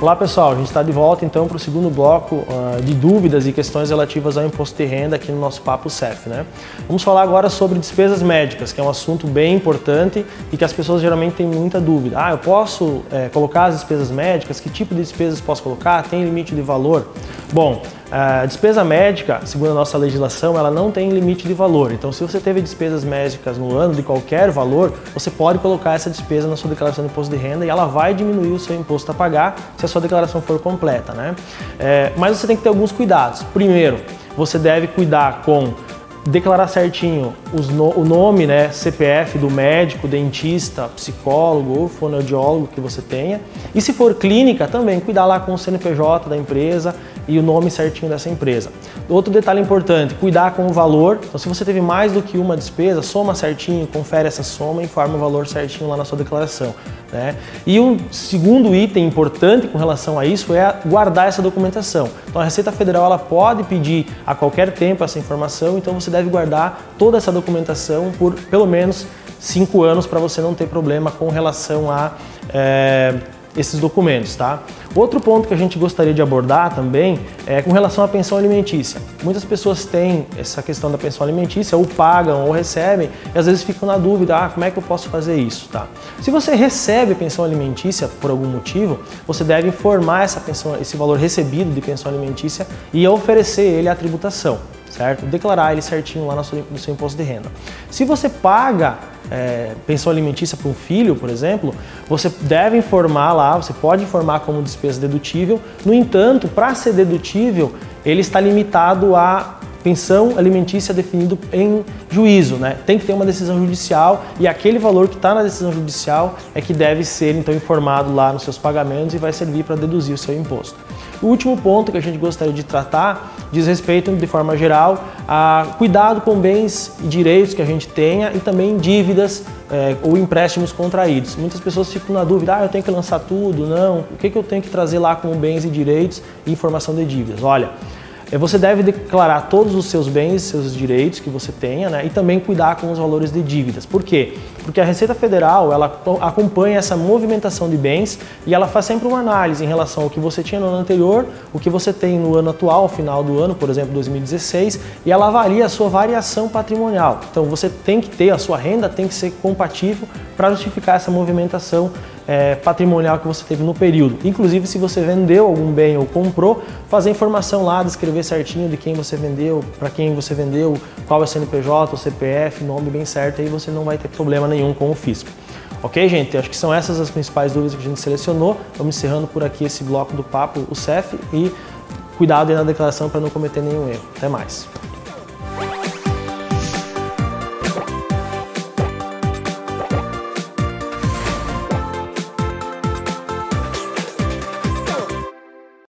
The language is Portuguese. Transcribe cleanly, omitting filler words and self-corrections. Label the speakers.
Speaker 1: Olá pessoal, a gente está de volta então para o segundo bloco de dúvidas e questões relativas ao imposto de renda aqui no nosso Papo CEF, né? Vamos falar agora sobre despesas médicas, que é um assunto bem importante e que as pessoas geralmente têm muita dúvida. Eu posso colocar as despesas médicas? Que tipo de despesas posso colocar? Tem limite de valor? Bom, a despesa médica, segundo a nossa legislação, ela não tem limite de valor. Então, se você teve despesas médicas no ano de qualquer valor, você pode colocar essa despesa na sua declaração de imposto de renda e ela vai diminuir o seu imposto a pagar se a sua declaração for completa, né? Mas você tem que ter alguns cuidados. Primeiro, você deve cuidar com declarar certinho o nome, né, CPF do médico, dentista, psicólogo ou fonoaudiólogo que você tenha. E se for clínica, também cuidar lá com o CNPJ da empresa e o nome certinho dessa empresa. Outro detalhe importante, cuidar com o valor. Então, se você teve mais do que uma despesa, soma certinho, confere essa soma e informa o valor certinho lá na sua declaração, né? E um segundo item importante com relação a isso é guardar essa documentação. Então, a Receita Federal ela pode pedir a qualquer tempo essa informação, então você deve guardar toda essa documentação por pelo menos 5 anos para você não ter problema com relação a esses documentos, tá? Outro ponto que a gente gostaria de abordar também é com relação à pensão alimentícia. Muitas pessoas têm essa questão da pensão alimentícia, ou pagam ou recebem, e às vezes ficam na dúvida, como é que eu posso fazer isso, tá? Se você recebe pensão alimentícia por algum motivo, você deve informar esse valor recebido de pensão alimentícia e oferecer ele à tributação, certo? Declarar ele certinho lá no seu imposto de renda. Se você paga pensão alimentícia para um filho, por exemplo, você deve informar lá, você pode informar como despesa dedutível. No entanto, para ser dedutível, ele está limitado a pensão alimentícia definido em juízo, né? Tem que ter uma decisão judicial e aquele valor que está na decisão judicial é que deve ser então informado lá nos seus pagamentos e vai servir para deduzir o seu imposto. O último ponto que a gente gostaria de tratar diz respeito, de forma geral, a cuidado com bens e direitos que a gente tenha e também dívidas ou empréstimos contraídos. Muitas pessoas ficam na dúvida, eu tenho que lançar tudo? Não, o que eu tenho que trazer lá como bens e direitos e informação de dívidas? Olha, você deve declarar todos os seus bens e seus direitos que você tenha, né? E também cuidar com os valores de dívidas. Por quê? Porque a Receita Federal ela acompanha essa movimentação de bens e ela faz sempre uma análise em relação ao que você tinha no ano anterior, o que você tem no ano atual, ao final do ano, por exemplo, 2016, e ela avalia a sua variação patrimonial. Então você tem que ter, a sua renda tem que ser compatível para justificar essa movimentação patrimonial que você teve no período. Inclusive, se você vendeu algum bem ou comprou, fazer informação lá, descrever certinho de quem você vendeu, para quem você vendeu, qual é o CNPJ, o CPF, nome bem certo, aí você não vai ter problema nenhum com o fisco. Ok, gente? Acho que são essas as principais dúvidas que a gente selecionou. Vamos encerrando por aqui esse bloco do Papo, o CEF, e cuidado aí na declaração para não cometer nenhum erro. Até mais!